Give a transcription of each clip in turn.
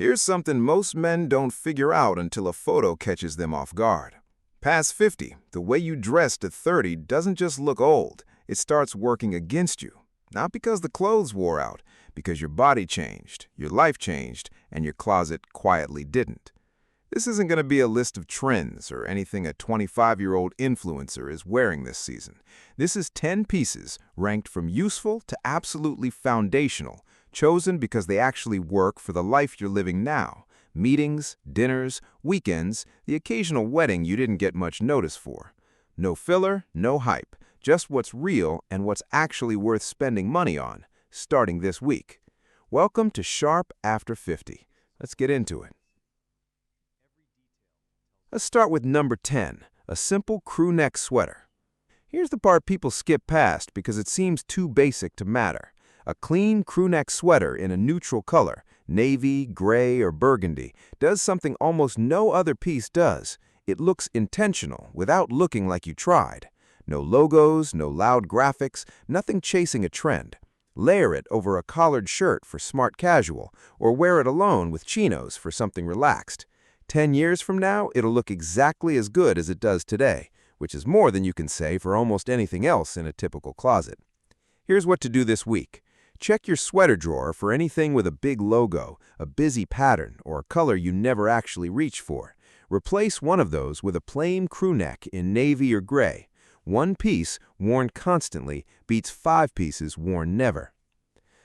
Here's something most men don't figure out until a photo catches them off guard. Past 50, the way you dressed at 30 doesn't just look old, it starts working against you. Not because the clothes wore out, because your body changed, your life changed, and your closet quietly didn't. This isn't going to be a list of trends or anything a 25-year-old influencer is wearing this season. This is 10 pieces ranked from useful to absolutely foundational, chosen because they actually work for the life you're living now. Meetings, dinners, weekends, the occasional wedding you didn't get much notice for. No filler, no hype, just what's real and what's actually worth spending money on, starting this week. Welcome to Sharp After 50. Let's get into it. Let's start with number 10, a simple crew neck sweater. Here's the part people skip past because it seems too basic to matter. A clean crew neck sweater in a neutral color, navy, gray, or burgundy, does something almost no other piece does. It looks intentional without looking like you tried. No logos, no loud graphics, nothing chasing a trend. Layer it over a collared shirt for smart casual, or wear it alone with chinos for something relaxed. 10 years from now, it'll look exactly as good as it does today, which is more than you can say for almost anything else in a typical closet. Here's what to do this week. Check your sweater drawer for anything with a big logo, a busy pattern, or a color you never actually reach for. Replace one of those with a plain crew neck in navy or gray. One piece worn constantly beats 5 pieces worn never.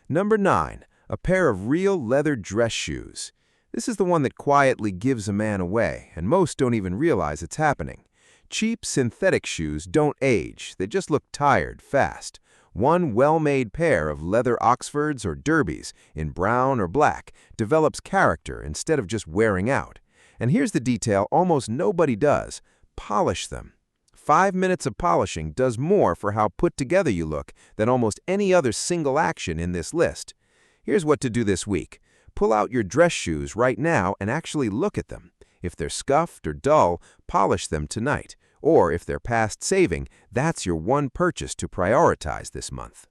Number 9, a pair of real leather dress shoes. This is the one that quietly gives a man away, and most don't even realize it's happening. Cheap synthetic shoes don't age, they just look tired fast. One well-made pair of leather Oxfords or Derbies in brown or black develops character instead of just wearing out. And here's the detail almost nobody does: polish them. 5 minutes of polishing does more for how put together you look than almost any other single action in this list. Here's what to do this week. Pull out your dress shoes right now and actually look at them. If they're scuffed or dull, polish them tonight. Or if they're past saving, that's your one purchase to prioritize this month.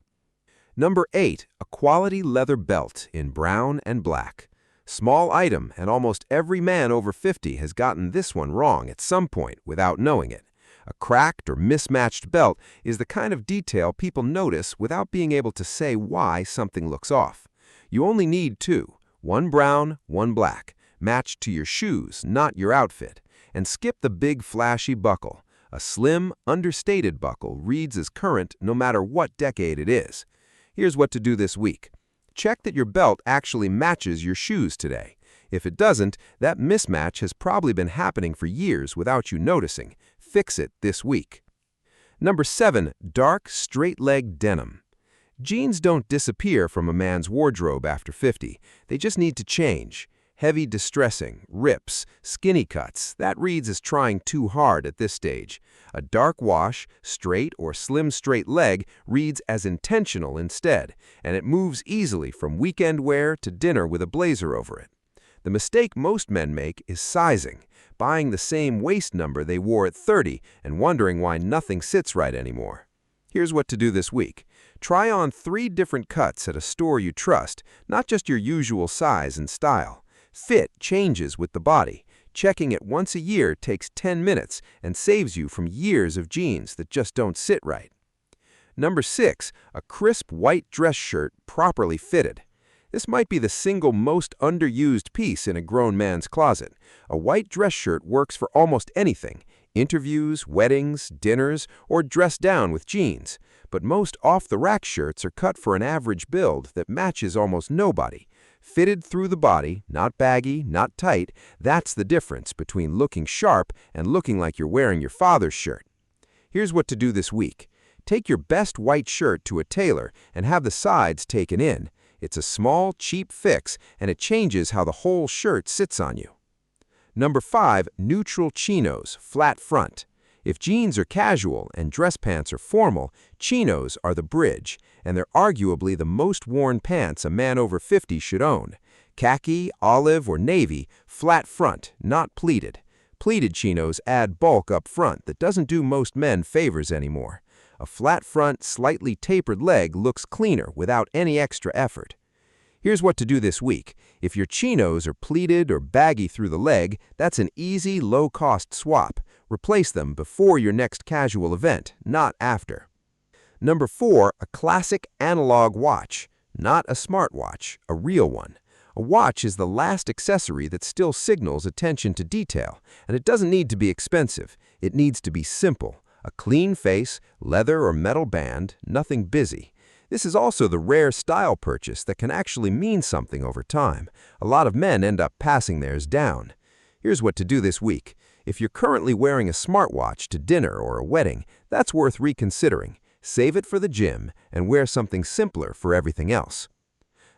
Number 8, a quality leather belt in brown and black. Small item, and almost every man over 50 has gotten this one wrong at some point without knowing it. A cracked or mismatched belt is the kind of detail people notice without being able to say why something looks off. You only need 2. One brown, one black, matched to your shoes, not your outfit. And skip the big flashy buckle. A slim, understated buckle reads as current no matter what decade it is. Here's what to do this week. Check that your belt actually matches your shoes today. If it doesn't, that mismatch has probably been happening for years without you noticing. Fix it this week. Number 7, dark, straight-leg denim. Jeans don't disappear from a man's wardrobe after 50. They just need to change. Heavy distressing, rips, skinny cuts, that reads as trying too hard at this stage. A dark wash, straight or slim straight leg reads as intentional instead, and it moves easily from weekend wear to dinner with a blazer over it. The mistake most men make is sizing, buying the same waist number they wore at 30 and wondering why nothing sits right anymore. Here's what to do this week. Try on 3 different cuts at a store you trust, not just your usual size and style. Fit changes with the body. Checking it once a year takes 10 minutes and saves you from years of jeans that just don't sit right. Number 6, a crisp white dress shirt properly fitted. This might be the single most underused piece in a grown man's closet. A white dress shirt works for almost anything: interviews, weddings, dinners, or dress down with jeans. But most off-the-rack shirts are cut for an average build that matches almost nobody. Fitted through the body, not baggy, not tight, that's the difference between looking sharp and looking like you're wearing your father's shirt. Here's what to do this week. Take your best white shirt to a tailor and have the sides taken in. It's a small, cheap fix, and it changes how the whole shirt sits on you. Number 5, neutral chinos, flat front. If jeans are casual and dress pants are formal, chinos are the bridge, and they're arguably the most worn pants a man over 50 should own. Khaki, olive, or navy, flat front, not pleated. Pleated chinos add bulk up front that doesn't do most men favors anymore. A flat front, slightly tapered leg looks cleaner without any extra effort. Here's what to do this week. If your chinos are pleated or baggy through the leg, that's an easy, low-cost swap. Replace them before your next casual event, not after. Number 4, a classic analog watch. Not a smartwatch, a real one. A watch is the last accessory that still signals attention to detail, and it doesn't need to be expensive. It needs to be simple. A clean face, leather or metal band, nothing busy. This is also the rare style purchase that can actually mean something over time. A lot of men end up passing theirs down. Here's what to do this week. If you're currently wearing a smartwatch to dinner or a wedding, that's worth reconsidering. Save it for the gym and wear something simpler for everything else.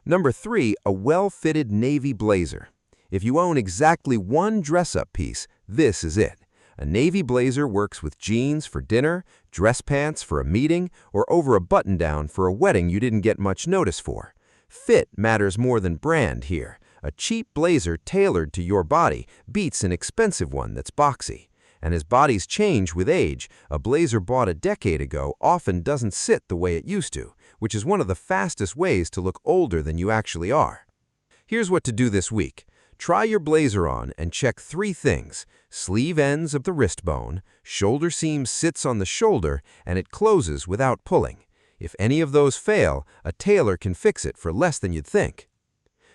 Number 3, a well-fitted navy blazer. If you own exactly one dress-up piece, this is it. A navy blazer works with jeans for dinner, dress pants for a meeting, or over a button-down for a wedding you didn't get much notice for. Fit matters more than brand here. A cheap blazer tailored to your body beats an expensive one that's boxy. And as bodies change with age, a blazer bought a decade ago often doesn't sit the way it used to, which is one of the fastest ways to look older than you actually are. Here's what to do this week. Try your blazer on and check 3 things: sleeve ends of the wrist bone, shoulder seam sits on the shoulder, and it closes without pulling. If any of those fail, a tailor can fix it for less than you'd think.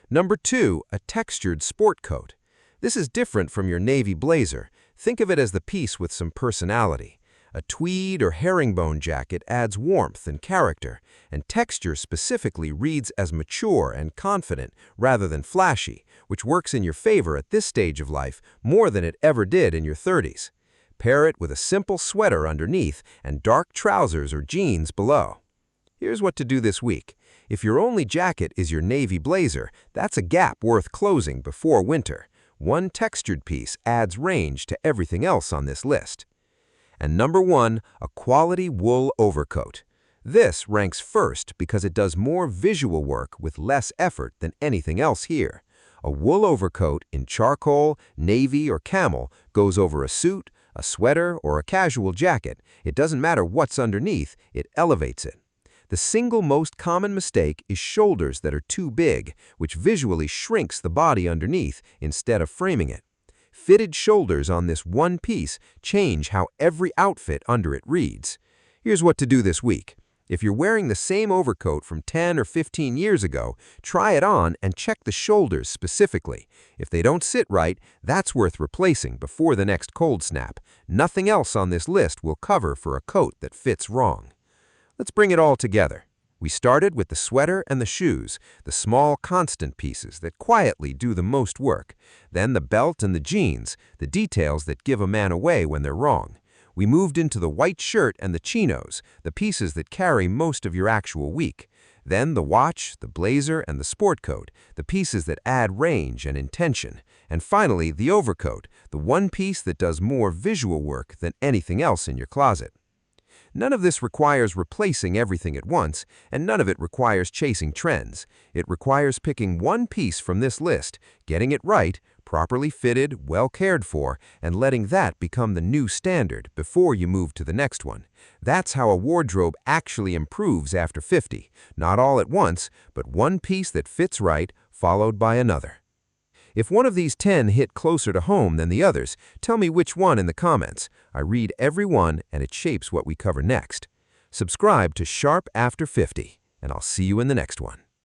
Number 2, a textured sport coat. This is different from your navy blazer. Think of it as the piece with some personality. A tweed or herringbone jacket adds warmth and character, and texture specifically reads as mature and confident rather than flashy, which works in your favor at this stage of life more than it ever did in your 30s. Pair it with a simple sweater underneath and dark trousers or jeans below. Here's what to do this week. If your only jacket is your navy blazer, that's a gap worth closing before winter. One textured piece adds range to everything else on this list. And number 1, a quality wool overcoat. This ranks first because it does more visual work with less effort than anything else here. A wool overcoat in charcoal, navy, or camel goes over a suit, a sweater, or a casual jacket. It doesn't matter what's underneath, it elevates it. The single most common mistake is shoulders that are too big, which visually shrinks the body underneath instead of framing it. Fitted shoulders on this one piece change how every outfit under it reads. Here's what to do this week. If you're wearing the same overcoat from 10 or 15 years ago, try it on and check the shoulders specifically. If they don't sit right, that's worth replacing before the next cold snap. Nothing else on this list will cover for a coat that fits wrong. Let's bring it all together. We started with the sweater and the shoes, the small constant pieces that quietly do the most work. Then the belt and the jeans, the details that give a man away when they're wrong. We moved into the white shirt and the chinos, the pieces that carry most of your actual week. Then the watch, the blazer, and the sport coat, the pieces that add range and intention. And finally, the overcoat, the one piece that does more visual work than anything else in your closet. None of this requires replacing everything at once, and none of it requires chasing trends. It requires picking one piece from this list, getting it right, properly fitted, well cared for, and letting that become the new standard before you move to the next one. That's how a wardrobe actually improves after 50. Not all at once, but one piece that fits right, followed by another. If one of these 10 hit closer to home than the others, tell me which one in the comments. I read every one and it shapes what we cover next. Subscribe to Sharp After 50, and I'll see you in the next one.